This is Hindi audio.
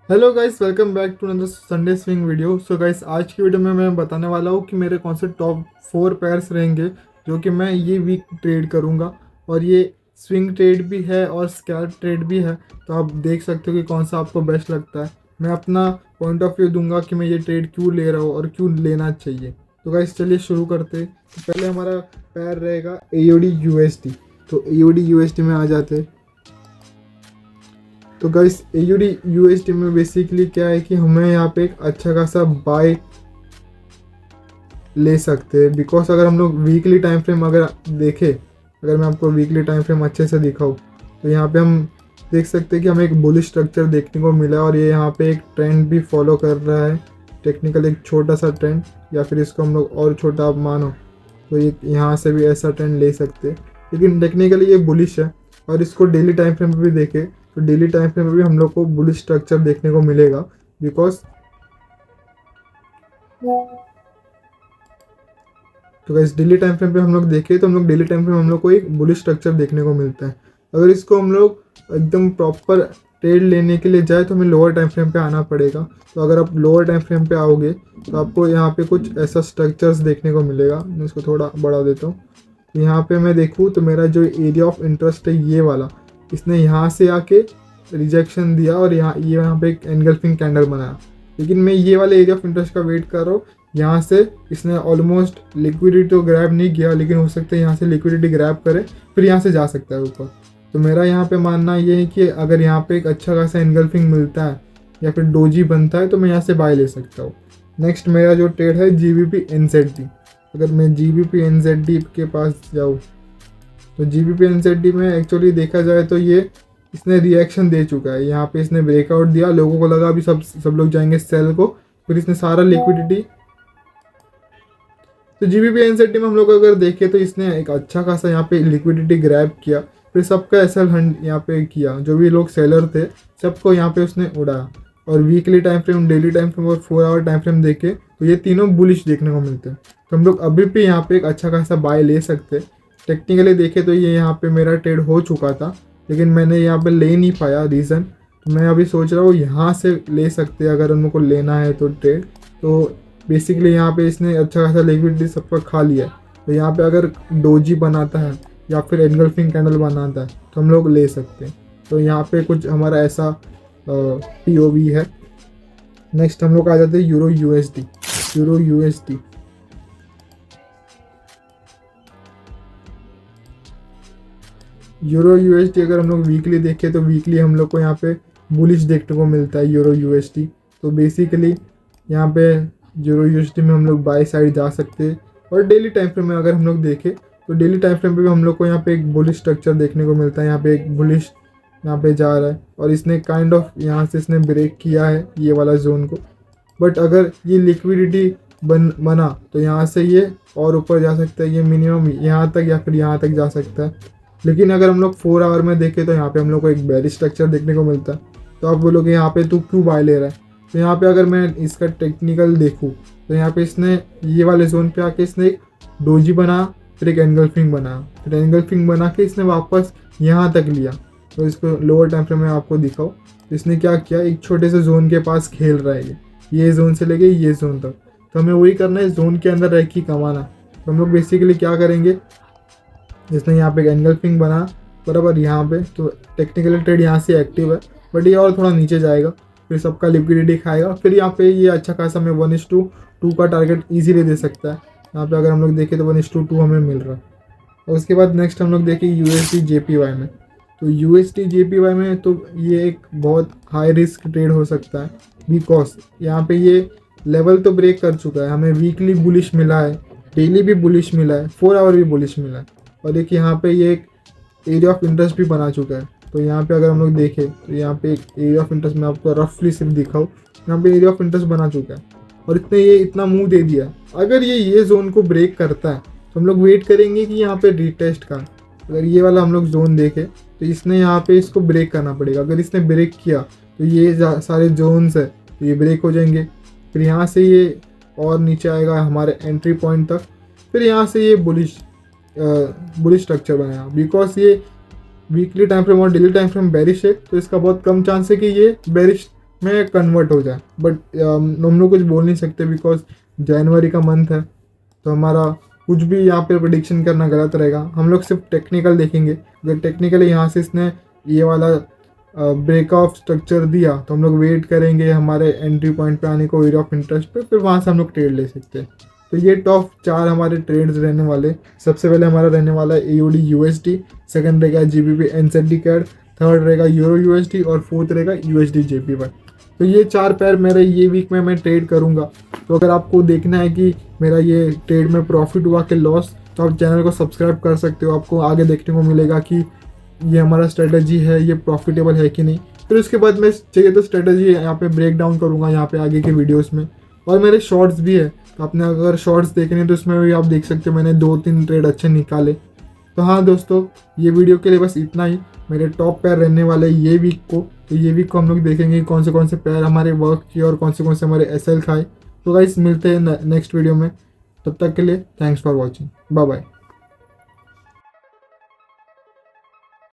Hello guys, welcome back to another Sunday swing video. So guys, आज की वीडियो में मैं बताने वाला हूँ कि मेरे कौन से टॉप 4 पेयर्स रहेंगे जो कि मैं ये वीक ट्रेड करूँगा। और ये स्विंग ट्रेड भी है और स्कैल्प ट्रेड भी है, तो आप देख सकते हो कि कौन सा आपको बेस्ट लगता है। मैं अपना पॉइंट ऑफ व्यू दूंगा कि मैं ये ट्रेड क्यों ले रहा हूँ और क्यों लेना चाहिए। तो गाइस चलिए शुरू करते हैं। तो पहले हमारा पैर रहेगा AUD USD। तो AUD USD में आ जाते हैं। तो गाइस AUD USD में बेसिकली क्या है कि हमें यहाँ पे एक अच्छा खासा बाय ले सकते हैं। बिकॉज अगर हम लोग वीकली टाइम फ्रेम अगर देखें, अगर मैं आपको वीकली टाइम फ्रेम अच्छे से दिखाऊँ तो यहाँ पे हम देख सकते हैं कि हमें एक बुलिश स्ट्रक्चर देखने को मिला और ये यहाँ पे एक ट्रेंड भी फॉलो कर रहा है। टेक्निकल एक छोटा सा ट्रेंड, या फिर इसको हम लोग और छोटा आप मानो तो ये यहाँ से भी ऐसा ट्रेंड ले सकते हैं। लेकिन टेक्निकली ये बुलिश है। और इसको डेली टाइम फ्रेम पे भी देखें तो डेली टाइम फ्रेम पे भी हम लोग को बुलिश स्ट्रक्चर देखने को मिलेगा। बिकॉज तो गाइस डेली टाइम फ्रेम पे हम लोग देखें तो हम लोग डेली टाइम फ्रेम हम लोग को एक बुलिश स्ट्रक्चर देखने को मिलता है। अगर इसको हम लोग एकदम प्रॉपर ट्रेड लेने के लिए जाए तो हमें लोअर टाइम फ्रेम पे आना पड़ेगा। तो अगर आप लोअर टाइम फ्रेम पे आओगे तो आपको यहाँ पे कुछ ऐसा स्ट्रक्चर्स देखने को मिलेगा। मैं इसको थोड़ा बढ़ा देता हूँ। यहाँ पे मैं देखूँ तो मेरा जो एरिया ऑफ इंटरेस्ट है ये वाला, इसने यहाँ से आके रिजेक्शन दिया और यहाँ पे एक एनगल्फिंग कैंडल बनाया। लेकिन मैं ये वाले एरिया ऑफ इंटरेस्ट का वेट कर रहा हूँ। यहाँ से इसने ऑलमोस्ट लिक्विडिटी तो ग्रैब नहीं किया, लेकिन हो सकता है यहाँ से लिक्विडिटी ग्रैब करे, फिर यहाँ से जा सकता है ऊपर। तो मेरा यहाँ पे मानना ये है कि अगर यहाँ पे एक अच्छा खासा एनगल्फिंग मिलता है या फिर डोजी बनता है तो मैं यहाँ से बाय ले सकता हूँ। नेक्स्ट मेरा जो ट्रेड है GBP NZD। अगर मैं GBP NZD के पास जाऊँ तो GBP NZD में एक्चुअली देखा जाए तो ये इसने रिएक्शन दे चुका है। यहाँ पे इसने ब्रेकआउट दिया, लोगों को लगा अभी सब लोग जाएंगे सेल को, फिर इसने सारा लिक्विडिटी। तो GBP NZD में हम लोग अगर देखें तो इसने एक अच्छा खासा यहाँ पे लिक्विडिटी ग्रैब किया, फिर सबका एसएल हंड यहाँ पे किया। जो भी लोग सेलर थे सबको यहाँ पे उसने उड़ाया। और weekly time frame, daily time frame और 4 आवर टाइम फ्रेम देखे तो ये तीनों बुलिश देखने को मिलते हैं। तो हम लोग अभी भी यहाँ पे एक अच्छा खासा बाय ले सकते हैं। टेक्निकली देखे तो ये यहाँ पे मेरा ट्रेड हो चुका था, लेकिन मैंने यहाँ पे ले नहीं पाया। रीज़न तो मैं अभी सोच रहा हूँ यहाँ से ले सकते हैं अगर उनको को लेना है तो ट्रेड। तो बेसिकली यहाँ पे इसने अच्छा खासा लिक्विडिटी सबका खा लिया है। तो यहाँ पे अगर डोजी बनाता है या फिर एनगल्फिंग कैंडल बनाता है तो हम लोग ले सकते हैं। तो यहाँ पे कुछ हमारा ऐसा POV है। नेक्स्ट हम लोग आ जाते हैं euro USD। Euro USD euro USD अगर हम लोग वीकली देखें तो वीकली हम लोग को यहाँ पे बुलिश देखने को मिलता है यूरो USD। तो बेसिकली यहाँ पे यूरो USD में हम लोग बाय साइड जा सकते हैं। और डेली टाइम फ्रेम में अगर हम लोग देखें तो डेली टाइम फ्रेम पे भी हम लोग को यहाँ पे एक बुलिश स्ट्रक्चर देखने को मिलता है। यहाँ पे एक बुलिश यहाँ पे जा रहा है और इसने काइंड ऑफ यहाँ से इसने ब्रेक किया है ये वाला जोन को। बट अगर ये लिक्विडिटी बना तो यहाँ से ये और ऊपर जा सकता है, ये मिनिमम यहाँ तक या फिर यहाँ तक जा सकता है। लेकिन अगर हम लोग 4 आवर में देखें तो यहाँ पे हम लोग को एक बेरिश स्ट्रक्चर देखने को मिलता है। तो आप बोलोगे यहाँ पे तू क्यों बाय ले रहा है। तो यहाँ पे अगर मैं इसका टेक्निकल देखूँ तो यहाँ पे इसने ये वाले जोन पे आके इसने एक डोजी बनाया, फिर एक एनगल्फिंग बनाया, फिर एनगल्फिंग बना के इसने वापस यहाँ तक लिया। तो इसको लोअर टाइम फ्रेम में आपको दिखाओ तो इसने क्या किया, एक छोटे से जोन के पास खेल रहा है ये जोन से लेके ये जोन तक। तो हमें वही करना है, जोन के अंदर रह के कमाना। तो हम लोग बेसिकली क्या करेंगे, जिसने यहाँ पे एक एनगल्फिंग बना बराबर यहाँ पे, तो टेक्निकल ट्रेड यहाँ से एक्टिव है। बट ये और थोड़ा नीचे जाएगा, फिर सबका लिक्विडिटी खाएगा, फिर यहाँ पे ये अच्छा खासा हमें 1:2 का टारगेट इजीली दे सकता है। यहाँ पे अगर हम लोग देखें तो 1:2 हमें मिल रहा है। और उसके बाद नेक्स्ट हम लोग देखें USD JPY में। तो USD JPY में तो ये एक बहुत हाई रिस्क ट्रेड हो सकता है। बिकॉज यहाँ पे ये लेवल तो ब्रेक कर चुका है, हमें वीकली बुलिश मिला है, डेली भी बुलिश मिला है, 4 आवर भी बुलिश मिला है। और देखिए यहाँ पे ये एक एरिया ऑफ इंटरेस्ट भी बना चुका है। तो यहाँ पे अगर हम लोग देखें तो यहाँ पे एक एरिया ऑफ इंटरेस्ट में आपको रफली सिर्फ दिखाऊँ, यहाँ पे एरिया ऑफ इंटरेस्ट बना चुका है और ये इतना मुंह दे दिया। अगर ये जोन को ब्रेक करता है तो हम लोग वेट करेंगे कि यहाँ पे रीटेस्ट का, अगर ये वाला हम लोग जोन देखें तो इसने यहाँ पे इसको ब्रेक करना पड़ेगा। अगर इसने ब्रेक किया तो ये सारे जोन्स है तो ये ब्रेक हो जाएंगे। फिर यहाँ से ये और नीचे आएगा हमारे एंट्री पॉइंट तक, फिर यहाँ से ये बुलिश स्ट्रक्चर बनाया। बिकॉज ये वीकली टाइम फ्रेम और डेली टाइम फ्रेम बेरिश है तो इसका बहुत कम चांस है कि ये बेरिश में कन्वर्ट हो जाए। बट हम लोग कुछ बोल नहीं सकते बिकॉज जनवरी का मंथ है, तो हमारा कुछ भी यहाँ पे प्रेडिक्शन करना गलत रहेगा। हम लोग सिर्फ टेक्निकल देखेंगे, अगर टेक्निकली यहाँ से इसने ये वाला ब्रेक ऑफ स्ट्रक्चर दिया तो हम लोग वेट करेंगे हमारे एंट्री पॉइंट पे आने को एरिया ऑफ इंटरेस्ट पे, फिर वहाँ से हम लोग ट्रेड ले सकते हैं। तो ये टॉप 4 हमारे ट्रेड्स रहने वाले। सबसे पहले हमारा रहने वाला है AUD USD, सेकंड रहेगा GBP NZD CAD, थर्ड रहेगा यूरो USD और फोर्थ रहेगा USD JPY। तो ये 4 पैर मेरे ये वीक में मैं ट्रेड करूँगा। तो अगर आपको देखना है कि मेरा ये ट्रेड में प्रॉफिट हुआ कि लॉस, तो आप चैनल को सब्सक्राइब कर सकते हो। आपको आगे देखने को मिलेगा कि ये हमारा स्ट्रेटजी है ये प्रॉफिटेबल है कि नहीं। फिर उसके बाद मैं चाहिए तो स्ट्रेटजी यहाँ पे ब्रेक डाउन करूँगा यहाँ पे आगे के वीडियोस में। और मेरे शॉर्ट्स भी है, तो आपने अगर शॉर्ट्स देखने हैं तो उसमें भी आप देख सकते हो, मैंने 2-3 ट्रेड अच्छे निकाले। तो हाँ दोस्तों, ये वीडियो के लिए बस इतना ही। मेरे टॉप पैर रहने वाले ये वीक को, तो ये वीक को हम लोग देखेंगे कौन से पैर हमारे वर्क किए और कौन से हमारे SL खाए। तो गाइस मिलते हैं नेक्स्ट वीडियो में, तब तक के लिए thanks for watching, bye bye.